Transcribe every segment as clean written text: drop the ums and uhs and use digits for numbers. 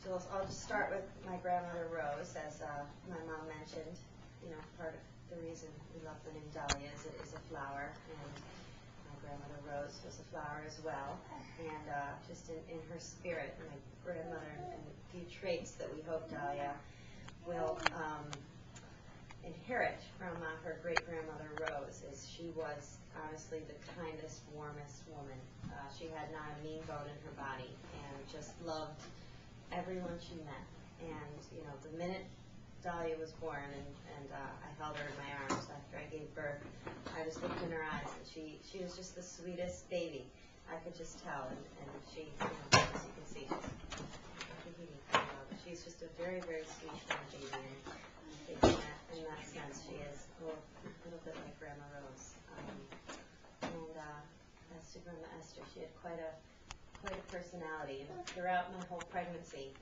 so I'll just start with my grandmother Rose, as my mom mentioned. You know, part of the reason we love the name Dahlia is it is a flower, and my grandmother Rose was a flower as well. And just in her spirit, my grandmother, and a few traits that we hope Dahlia will inherit from her great-grandmother Rose is she was honestly the kindest, warmest woman. She had not a mean bone in her body, and just loved everyone she met. And you know, the minute Dahlia was born, and I held her in my arms after I gave birth, I just looked in her eyes, and she was just the sweetest baby. I could just tell, and she, you know, as you can see, she's just a very, very sweet little baby. And I think in that sense, she is a little bit like Grandma Rose. And as to Grandma Esther, she had quite a personality. And throughout my whole pregnancy,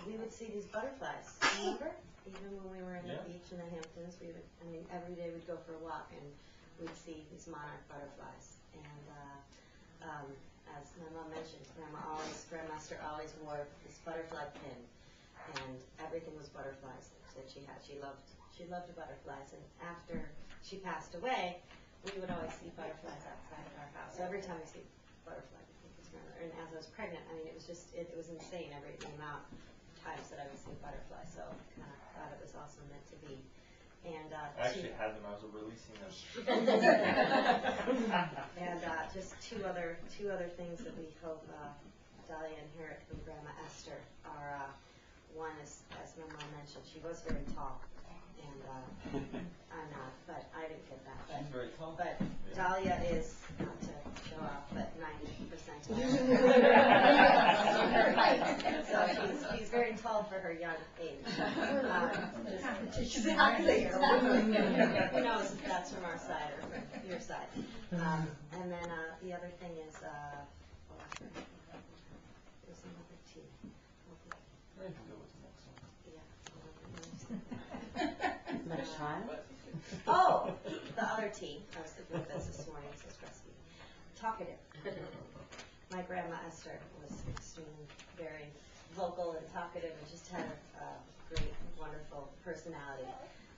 we would see these butterflies. Remember? Even when we were in the beach in the Hamptons, every day we'd go for a walk and we'd see these monarch butterflies. And as my mom mentioned, Grandma Esther always wore this butterfly pin, and everything was butterflies that she had. She loved the butterflies, and after she passed away, we would always see butterflies outside of our house. So every time we see butterflies, I think it's Grandma. And as I was pregnant, I mean, it was insane the amount of times that I would see butterflies. So I kind of thought it was also meant to be. And I actually had them. I was releasing them. And just two other things that we hope Dahlia inherit from Grandma Esther are one is, as my mom mentioned, she was very tall, and I'm not, but I didn't get that. She's very tall. But Dahlia is, not to show off, but 90% so she's very tall for her young age. Exactly. Who knows if that's from our side or from your side. And then the other thing is, there's another T. I can go with the next one. Yeah. Oh, the other T. I was thinking of this morning. It says rescue. Talkative. My Grandma Esther was extremely, very vocal and talkative, and just had a great, wonderful personality.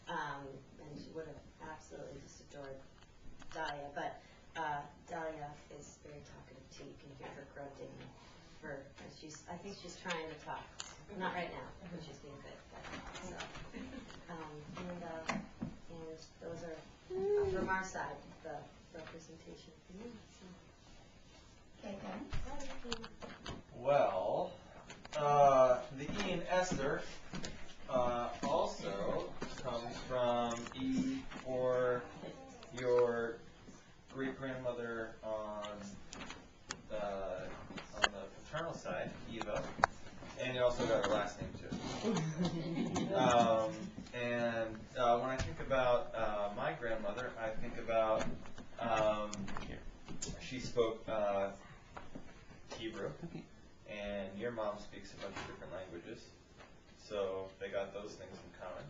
And she would have absolutely just adored Dahlia. But Dahlia is very talkative too. You can hear her grunting. I think she's trying to talk. Not right now, but she's being good. So, and those are from our side the representation. Okay, then. Well, the E in Esther also comes from E for your great-grandmother on the paternal side, Eva, and you also got her last name too. And when I think about my grandmother, I think about she spoke Hebrew, and your mom speaks a bunch of different languages, so they got those things in common.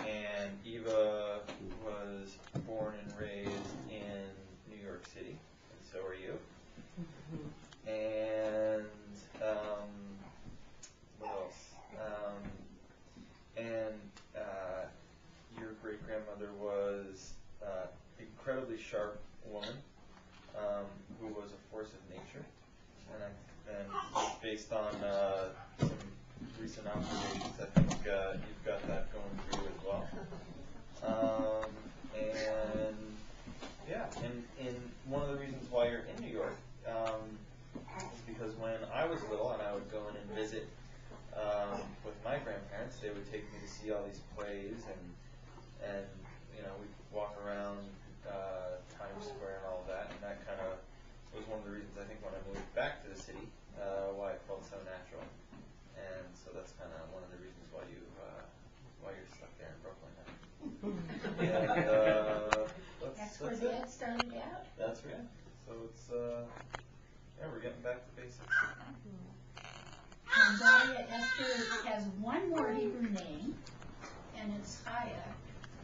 And Eva was born and raised in New York City, and so are you. And what else? And your great-grandmother was an incredibly sharp woman who was a force of nature. And based on some recent observations, I think you've got that going for you as well. And yeah, and one of the reasons why you're in New York is because when I was little and I would go in and visit with my grandparents, they would take me to see all these plays, and you know, we'd walk around Times Square and all that, and that kind of was one of the reasons I think when I moved back to the city, why it felt so natural. And so that's kind of one of the reasons why you're stuck there in Brooklyn now. And that's where the Ed started out. That's right. So it's yeah, we're getting back to basics. And Dahlia Esther has one more Hebrew name, and it's Chaya,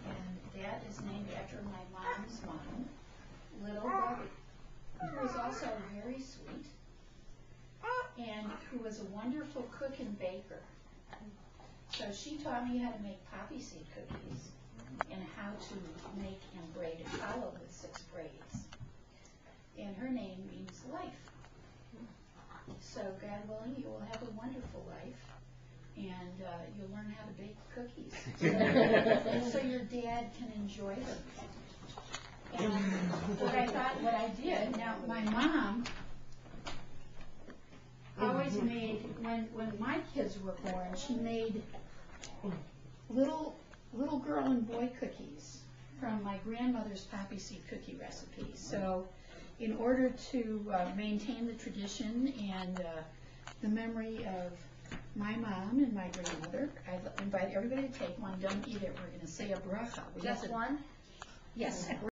and that is named after my mom's mom, Little Bobby, who is also very sweet. And who was a wonderful cook and baker. So she taught me how to make poppy seed cookies and how to make and braid a collar with 6 braids. And her name means life. So God willing, you will have a wonderful life, and you'll learn how to bake cookies so your dad can enjoy them. And what I did, now my mom always made, when my kids were born, she made little girl and boy cookies from my grandmother's poppy seed cookie recipe. So in order to maintain the tradition and the memory of my mom and my grandmother, I invite everybody to take one. Don't eat it. We're going to say a bracha. Just one? Yes.